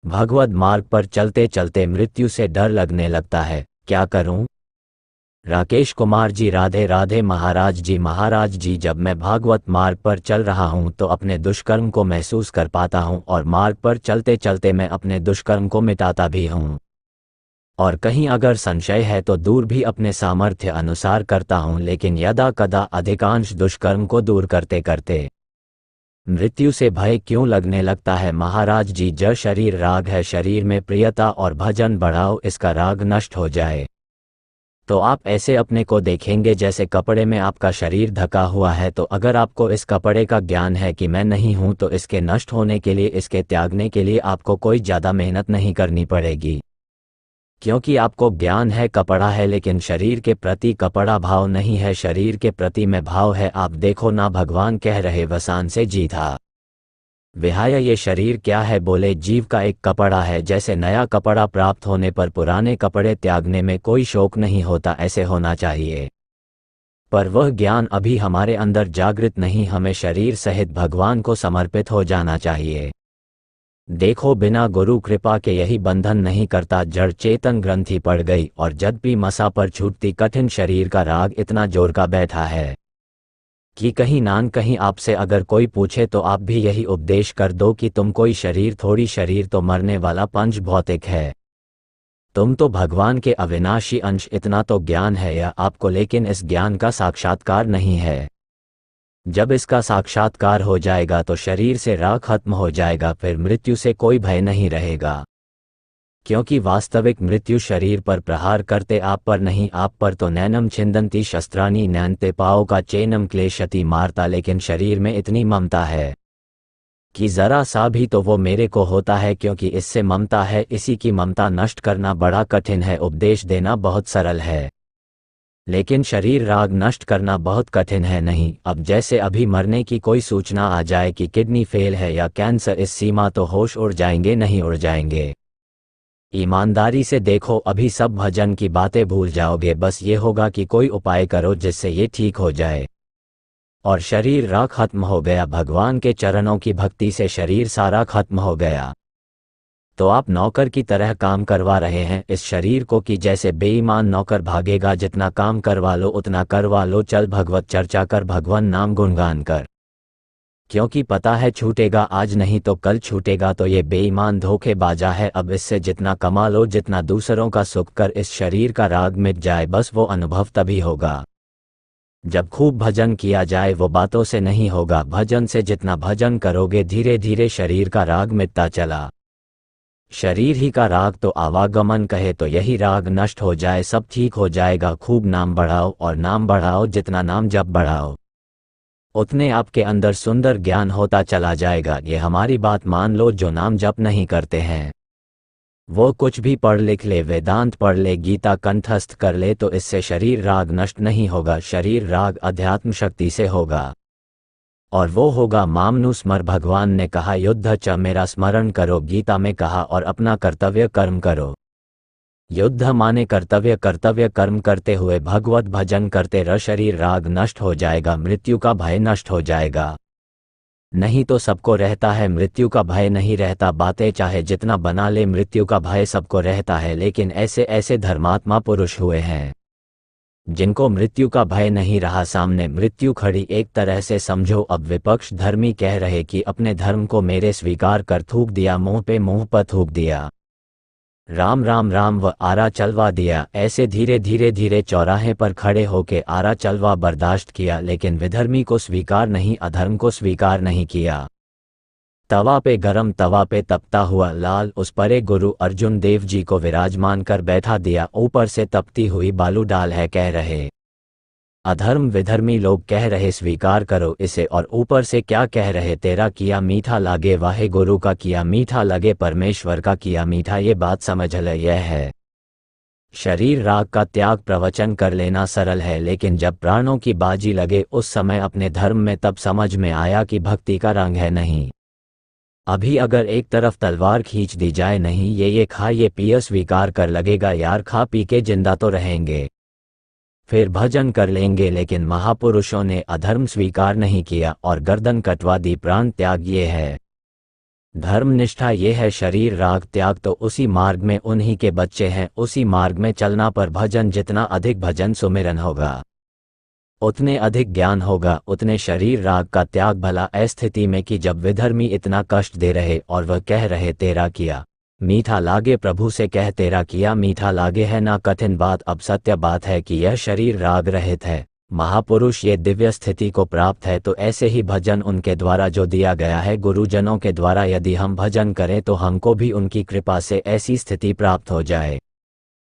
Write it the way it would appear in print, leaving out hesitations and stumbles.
भगवद मार्ग पर चलते चलते मृत्यु से डर लगने लगता है, क्या करूं? राकेश कुमार जी। राधे राधे महाराज जी, जब मैं भागवत मार्ग पर चल रहा हूं तो अपने दुष्कर्म को महसूस कर पाता हूं और मार्ग पर चलते चलते मैं अपने दुष्कर्म को मिटाता भी हूं। और कहीं अगर संशय है तो दूर भी अपने सामर्थ्य अनुसार करता हूं, लेकिन यदा कदा अधिकांश दुष्कर्म को दूर करते करते मृत्यु से भय क्यों लगने लगता है महाराज जी? जड़ शरीर राग है, शरीर में प्रियता और भजन बढ़ाओ, इसका राग नष्ट हो जाए तो आप ऐसे अपने को देखेंगे जैसे कपड़े में आपका शरीर ढका हुआ है। तो अगर आपको इस कपड़े का ज्ञान है कि मैं नहीं हूं, तो इसके नष्ट होने के लिए, इसके त्यागने के लिए आपको कोई ज़्यादा मेहनत नहीं करनी पड़ेगी, क्योंकि आपको ज्ञान है कपड़ा है, लेकिन शरीर के प्रति कपड़ा भाव नहीं है, शरीर के प्रति में भाव है। आप देखो ना, भगवान कह रहे वसान से जी था विहाय, ये शरीर क्या है? बोले जीव का एक कपड़ा है। जैसे नया कपड़ा प्राप्त होने पर पुराने कपड़े त्यागने में कोई शौक नहीं होता, ऐसे होना चाहिए। पर वह ज्ञान अभी हमारे अंदर जागृत नहीं, हमें शरीर सहित भगवान को समर्पित हो जाना चाहिए। देखो बिना गुरु कृपा के यही बंधन नहीं करता, जड़ चेतन ग्रंथि पड़ गई और जब भी मसा पर छूटती कठिन शरीर का राग इतना जोर का बैठा है कि कहीं नान कहीं आपसे अगर कोई पूछे तो आप भी यही उपदेश कर दो कि तुम कोई शरीर थोड़ी, शरीर तो मरने वाला पंच भौतिक है, तुम तो भगवान के अविनाशी अंश। इतना तो ज्ञान है या आपको, लेकिन इस ज्ञान का साक्षात्कार नहीं है। जब इसका साक्षात्कार हो जाएगा तो शरीर से राग खत्म हो जाएगा, फिर मृत्यु से कोई भय नहीं रहेगा, क्योंकि वास्तविक मृत्यु शरीर पर प्रहार करते आप पर नहीं, आप पर तो नैनम छिंदंती शस्त्राणी नैनते पाओ का चैनम क्लेशति मारता, लेकिन शरीर में इतनी ममता है कि जरा सा भी तो वो मेरे को होता है, क्योंकि इससे ममता है। इसी की ममता नष्ट करना बड़ा कठिन है, उपदेश देना बहुत सरल है, लेकिन शरीर राग नष्ट करना बहुत कठिन है। नहीं, अब जैसे अभी मरने की कोई सूचना आ जाए कि किडनी फेल है या कैंसर, इस सीमा तो होश उड़ जाएंगे, नहीं उड़ जाएंगे। ईमानदारी से देखो, अभी सब भजन की बातें भूल जाओगे, बस ये होगा कि कोई उपाय करो जिससे ये ठीक हो जाए। और शरीर राग खत्म हो गया, भगवान के चरणों की भक्ति से शरीर सारा खत्म हो गया, तो आप नौकर की तरह काम करवा रहे हैं इस शरीर को, कि जैसे बेईमान नौकर भागेगा, जितना काम करवा लो उतना करवा लो, चल भगवत चर्चा कर, भगवान नाम गुणगान कर, क्योंकि पता है छूटेगा आज नहीं तो कल छूटेगा। तो ये बेईमान धोखेबाजा है। अब इससे जितना कमा लो, जितना दूसरों का सुख कर, इस शरीर का राग मिट जाए, बस वो अनुभव तभी होगा जब खूब भजन किया जाए, वो बातों से नहीं होगा। भजन से जितना भजन करोगे, धीरे धीरे शरीर का राग मिटता चला। शरीर ही का राग तो आवागमन कहे, तो यही राग नष्ट हो जाए, सब ठीक हो जाएगा। खूब नाम बढ़ाओ और नाम बढ़ाओ, जितना नाम जप बढ़ाओ उतने आपके अंदर सुंदर ज्ञान होता चला जाएगा। ये हमारी बात मान लो, जो नाम जप नहीं करते हैं वो कुछ भी पढ़ लिख ले, वेदांत पढ़ ले, गीता कंठस्थ कर ले, तो इससे शरीर राग नष्ट नहीं होगा। शरीर राग अध्यात्म शक्ति से होगा, और वो होगा मामनु स्मर। भगवान ने कहा युद्ध च, मेरा स्मरण करो, गीता में कहा, और अपना कर्तव्य कर्म करो। युद्ध माने कर्तव्य, कर्तव्य कर्म करते हुए भगवत भजन करते रह, शरीर राग नष्ट हो जाएगा, मृत्यु का भय नष्ट हो जाएगा। नहीं तो सबको रहता है, मृत्यु का भय नहीं रहता। बातें चाहे जितना बना ले, मृत्यु का भय सबको रहता है, लेकिन ऐसे ऐसे धर्मात्मा पुरुष हुए हैं जिनको मृत्यु का भय नहीं रहा। सामने मृत्यु खड़ी, एक तरह से समझो अब विपक्ष धर्मी कह रहे कि अपने धर्म को मेरे स्वीकार कर, थूक दिया मुंह पे, मुंह पर थूक दिया राम राम राम व आरा चलवा दिया। ऐसे धीरे धीरे धीरे चौराहे पर खड़े होके आरा चलवा बर्दाश्त किया, लेकिन विधर्मी को स्वीकार नहीं, अधर्म को स्वीकार नहीं किया। तवा पे गरम, तवा पे तपता हुआ लाल, उस परे गुरु अर्जुन देव जी को विराजमान कर बैठा दिया। ऊपर से तपती हुई बालू डाल है, कह रहे अधर्म विधर्मी लोग कह रहे स्वीकार करो इसे, और ऊपर से क्या कह रहे, तेरा किया मीठा लागे वाहे गुरु का किया मीठा लगे, परमेश्वर का किया मीठा। ये बात समझ ले, यह है शरीर राग का त्याग। प्रवचन कर लेना सरल है, लेकिन जब प्राणों की बाजी लगे उस समय अपने धर्म में, तब समझ में आया कि भक्ति का रंग है नहीं। अभी अगर एक तरफ तलवार खींच दी जाए, नहीं ये खा ये पिए, स्वीकार कर लगेगा यार, खा पी के जिंदा तो रहेंगे, फिर भजन कर लेंगे। लेकिन महापुरुषों ने अधर्म स्वीकार नहीं किया और गर्दन कटवा दी, प्राण त्याग। ये है धर्मनिष्ठा ये है शरीर राग त्याग, तो उसी मार्ग में उन्हीं के बच्चे हैं। उसी मार्ग में चलना पर भजन, जितना अधिक भजन सुमिरन होगा उतने अधिक ज्ञान होगा, उतने शरीर राग का त्याग। भला ऐ स्थिति में कि जब विधर्मी इतना कष्ट दे रहे और वह कह रहे तेरा किया मीठा लागे, प्रभु से कह तेरा किया मीठा लागे, है ना कठिन बात। अब सत्य बात है कि यह शरीर राग रहित है। महापुरुष ये दिव्य स्थिति को प्राप्त है, तो ऐसे ही भजन उनके द्वारा जो दिया गया है गुरुजनों के द्वारा, यदि हम भजन करें तो हमको भी उनकी कृपा से ऐसी स्थिति प्राप्त हो जाए।